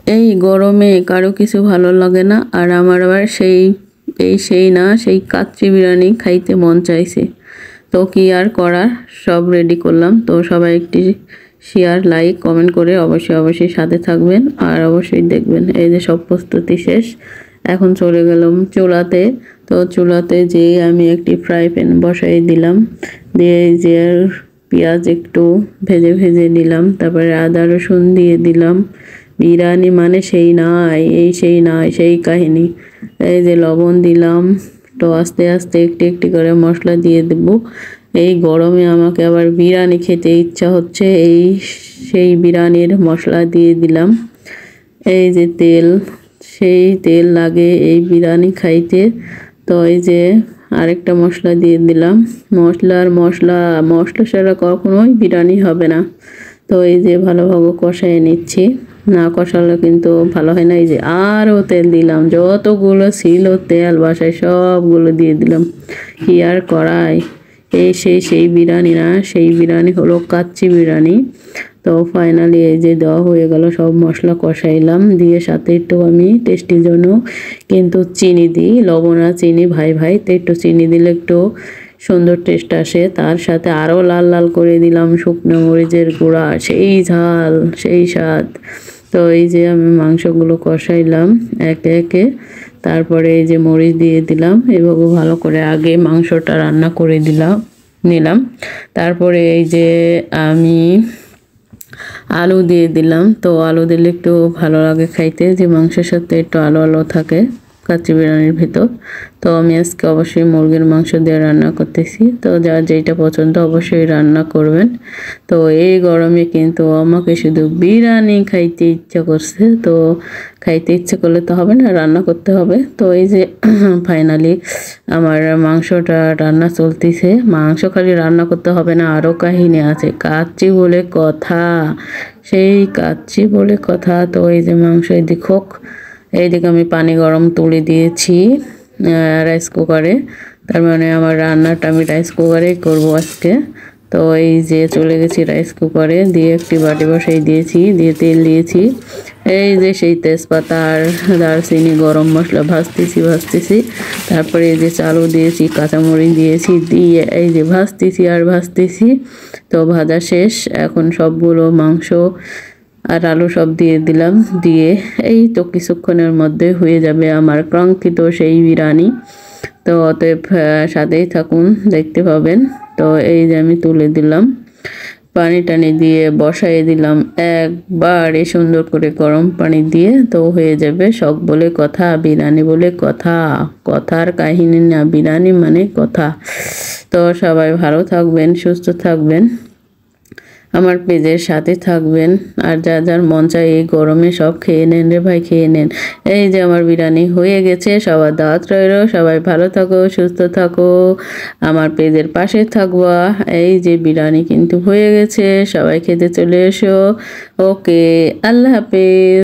এই গরমে কারো কিছু ভালো লাগে না, আর আমার আবার সেই না সেই কাচ্চি বিরিয়ানি খাইতে মন চাইছে। তো কি আর করার, সব রেডি করলাম। তো সবাই একটি শেয়ার, লাইক, কমেন্ট করে অবশ্যই সাথে থাকবেন আর অবশ্যই দেখবেন। এই যে সব প্রস্তুতি শেষ, এখন চলে গেলাম চুলাতে। তো চুলাতে যেয়ে আমি একটি ফ্রাই প্যান বসাই দিলাম, দিয়ে যে পেঁয়াজ একটু ভেজে নিলাম, তারপরে আদা রসুন দিয়ে দিলাম। বিরিয়ানি মানে সেই কাহিনী। এই যে লবণ দিলাম, তো আস্তে আস্তে একটি করে মশলা দিয়ে দেব। এই গরমে আমাকে আবার বিরিয়ানি খেতে ইচ্ছা হচ্ছে, সেই বিরিয়ানির মশলা দিয়ে দিলাম। এই যে সেই তেল লাগে এই বিরিয়ানি খাইতে। তো এই যে আরেকটা মশলা দিয়ে দিলাম। মশলা ছাড়া কখনোই বিরিয়ানি হবে না। তো এই যে ভালোভাবে কষায় নিচ্ছি, না কষালে কিন্তু ভালো হয় না। এই যে আরও তেল দিলাম, যতগুলো ছিল তেল বাসায় সবগুলো দিয়ে দিলাম। কি আর করাই, সেই বিরিয়ানি না, সেই বিরিয়ানি হলো কাচ্চি বিরিয়ানি। তো ফাইনালি এই যে দেওয়া হয়ে গেল, সব মশলা কষাইলাম, দিয়ে সাথে একটু আমি টেস্টির জন্য কিন্তু চিনি দিই, লবণ আর চিনি ভাই তো একটু চিনি দিলে একটু সুন্দর টেস্ট আসে। তার সাথে আরও লাল লাল করে দিলাম শুকনো মরিচের গুঁড়া, সেই ঝাল সেই স্বাদ। তো এই যে আমি মাংসগুলো কষাইলাম একে একে, তারপরে এই যে মরিচ দিয়ে দিলাম, এভাবে ভালো করে আগে মাংসটা রান্না করে নিলাম। তারপরে এই যে আমি আলু দিয়ে দিলাম। তো আলু দিলে একটু ভালো লাগে খাইতে, যে মাংসের সাথে একটু আলু থাকে কাচ্চি বিরিয়ানির ভিতর। তো আমি আজকে অবশ্যই মুরগির মাংস দিয়ে রান্না করতেছি। তো যার যেটা পছন্দ অবশ্যই রান্না করবেন। তো এই গরমে কিন্তু আমাকে শুধু বিরিয়ানি খাইতে ইচ্ছা করছে। তো খাইতে ইচ্ছে করলে তো হবে না, রান্না করতে হবে। তো এই যে ফাইনালি আমার মাংসটা রান্না চলতেছে। মাংস খালি রান্না করতে হবে না, আরও কাহিনী আছে, কাচ্চি বলে কথা, সেই কাচ্চি বলে কথা। তো এই যে মাংস এদিক হোক, এইদিকে আমি পানি গরম তুলে দিয়েছি রাইস কুকারে। তার মানে আমার রান্নাটা আমি রাইস কুকারেই করবো আজকে। তো এই যে চলে গেছি রাইস কুকারে, দিয়ে একটি বাটি বসাই দিয়েছি, দিয়ে তেল দিয়েছি। এই যে সেই তেজপাতা আর দারচিনি গরম মশলা ভাজতেছি। তারপরে এই যে চালও দিয়েছি, কাঁচামরিচ দিয়েছি, দিয়ে এই যে ভাজতেছি। তো ভাজা শেষ, এখন সবগুলো মাংস আর আলু সব দিয়ে দিলাম, দিয়ে এই তো কিছুক্ষণের মধ্যে হয়ে যাবে আমার কাঙ্ক্ষিত সেই বিরিয়ানি। তো অতএব সাথেই থাকুন, দেখতে পাবেন। তো এই যে আমি তুলে দিলাম, পানি টানি দিয়ে বসাই দিলাম একবারে সুন্দর করে গরম পানি দিয়ে। তো হয়ে যাবে শখ বলে কথা, বিরিয়ানি বলে কথা, কথার কাহিনী না, বিরিয়ানি মানে কথা। তো সবাই ভালো থাকবেন, সুস্থ থাকবেন, আমার পেজের সাথে থাকবেন। আর যার মন চায় এই গরমে সব খেয়ে নেন রে ভাই, খেয়ে নেন। এই যে আমার বিরিয়ানি হয়ে গেছে, সবার দাওয়াত রইল, সবাই ভালো থাকো, সুস্থ থাকো, আমার পেজের পাশে থাকবা। এই যে বিরিয়ানি কিন্তু হয়ে গেছে, সবাই খেতে চলে এসো। ওকে, আল্লাহ হাফেজ।